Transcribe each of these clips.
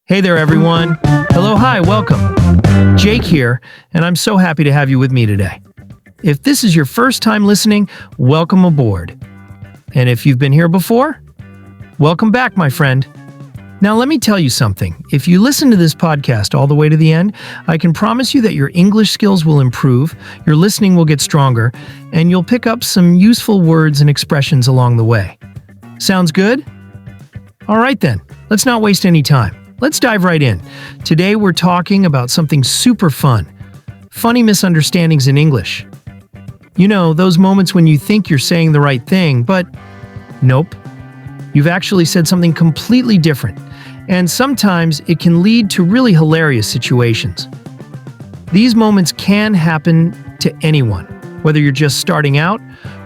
Hey there, everyone. Hello, hi, welcome. Jake here, and I'm so happy to have you with me today. If this is your first time listening, welcome aboard. And if you've been here before, welcome back, my friend. Now, let me tell you something. If you listen to this podcast all the way to the end, I can promise you that your English skills will improve, your listening will get stronger, and you'll pick up some useful words and expressions along the way. Sounds good? All right then, let's not waste any time. Let's dive right in. Today we're talking about something super fun. Funny misunderstandings in English. You know, those moments when you think you're saying the right thing, but nope. You've actually said something completely different. And sometimes it can lead to really hilarious situations. These moments can happen to anyone, whether you're just starting out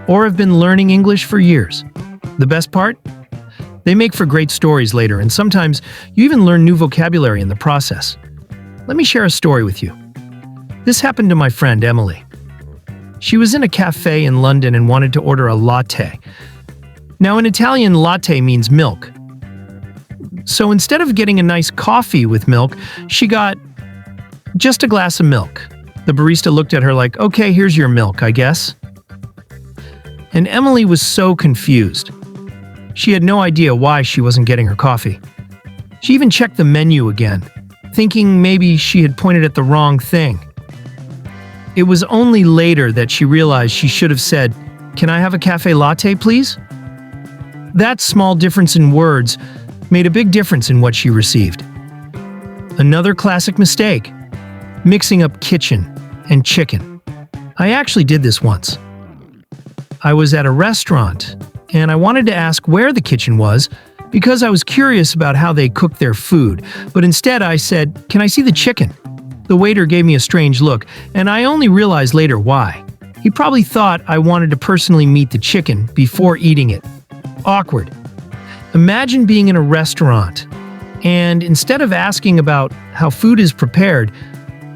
or have been learning English for years. The best part? They make for great stories later, and sometimes you even learn new vocabulary in the process. Let me share a story with you. This happened to my friend Emily. She was in a cafe in London and wanted to order a latte. Now, in Italian, latte means milk. So instead of getting a nice coffee with milk, she got just a glass of milk. The barista looked at her like, "Okay, here's your milk, I guess." And Emily was so confused. She had no idea why she wasn't getting her coffee. She even checked the menu again, thinking maybe she had pointed at the wrong thing. It was only later that she realized she should have said, "Can I have a cafe latte, please?" That small difference in words made a big difference in what she received. Another classic mistake: mixing up kitchen and chicken. I actually did this once. I was at a restaurant, and I wanted to ask where the kitchen was because I was curious about how they cooked their food, but instead I said, "Can I see the chicken?" The waiter gave me a strange look, and I only realized later why. He probably thought I wanted to personally meet the chicken before eating it. Awkward. Imagine being in a restaurant, and instead of asking about how food is prepared,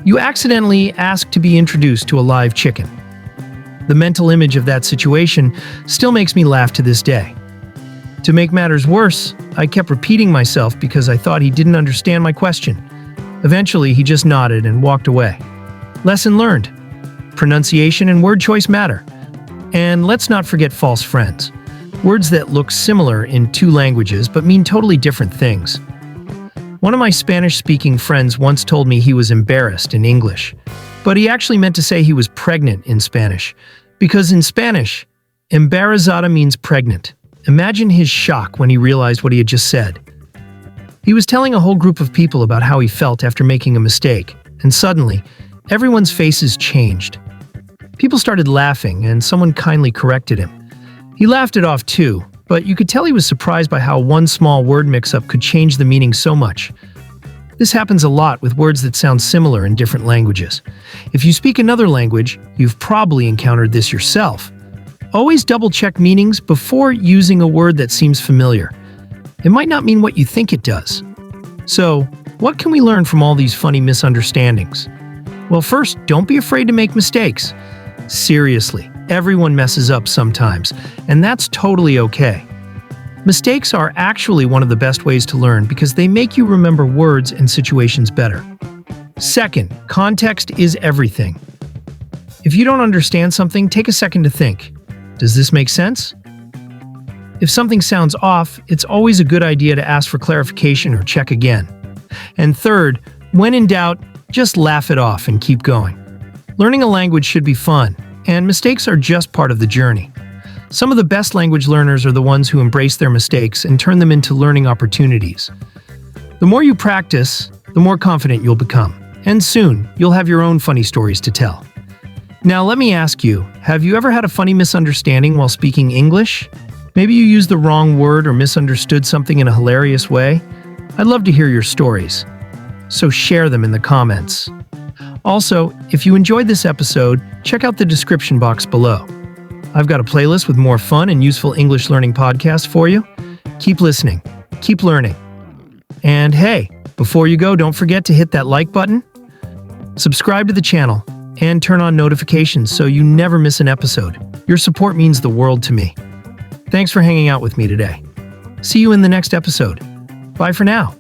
you accidentally ask to be introduced to a live chicken. The mental image of that situation still makes me laugh to this day. To make matters worse, I kept repeating myself because I thought he didn't understand my question. Eventually, he just nodded and walked away. Lesson learned. Pronunciation and word choice matter. And let's not forget false friends. Words that look similar in two languages but mean totally different things. One of my Spanish-speaking friends once told me he was embarrassed in English, but he actually meant to say he was pregnant in Spanish, because in Spanish, embarazada means pregnant. Imagine his shock when he realized what he had just said. He was telling a whole group of people about how he felt after making a mistake, and suddenly, everyone's faces changed. People started laughing, and someone kindly corrected him. He laughed it off too, but you could tell he was surprised by how one small word mix-up could change the meaning so much. This happens a lot with words that sound similar in different languages. If you speak another language, you've probably encountered this yourself. Always double-check meanings before using a word that seems familiar. It might not mean what you think it does. So, what can we learn from all these funny misunderstandings? Well, first, don't be afraid to make mistakes. Seriously, everyone messes up sometimes, and that's totally okay. Mistakes are actually one of the best ways to learn because they make you remember words and situations better. Second, context is everything. If you don't understand something, take a second to think. Does this make sense? If something sounds off, it's always a good idea to ask for clarification or check again. And third, when in doubt, just laugh it off and keep going. Learning a language should be fun, and mistakes are just part of the journey. Some of the best language learners are the ones who embrace their mistakes and turn them into learning opportunities. The more you practice, the more confident you'll become, and soon you'll have your own funny stories to tell. Now let me ask you, have you ever had a funny misunderstanding while speaking English? Maybe you used the wrong word or misunderstood something in a hilarious way? I'd love to hear your stories, so share them in the comments. Also, if you enjoyed this episode, check out the description box below. I've got a playlist with more fun and useful English learning podcasts for you. Keep listening, keep learning. And hey, before you go, don't forget to hit that like button, subscribe to the channel, and turn on notifications so you never miss an episode. Your support means the world to me. Thanks for hanging out with me today. See you in the next episode. Bye for now.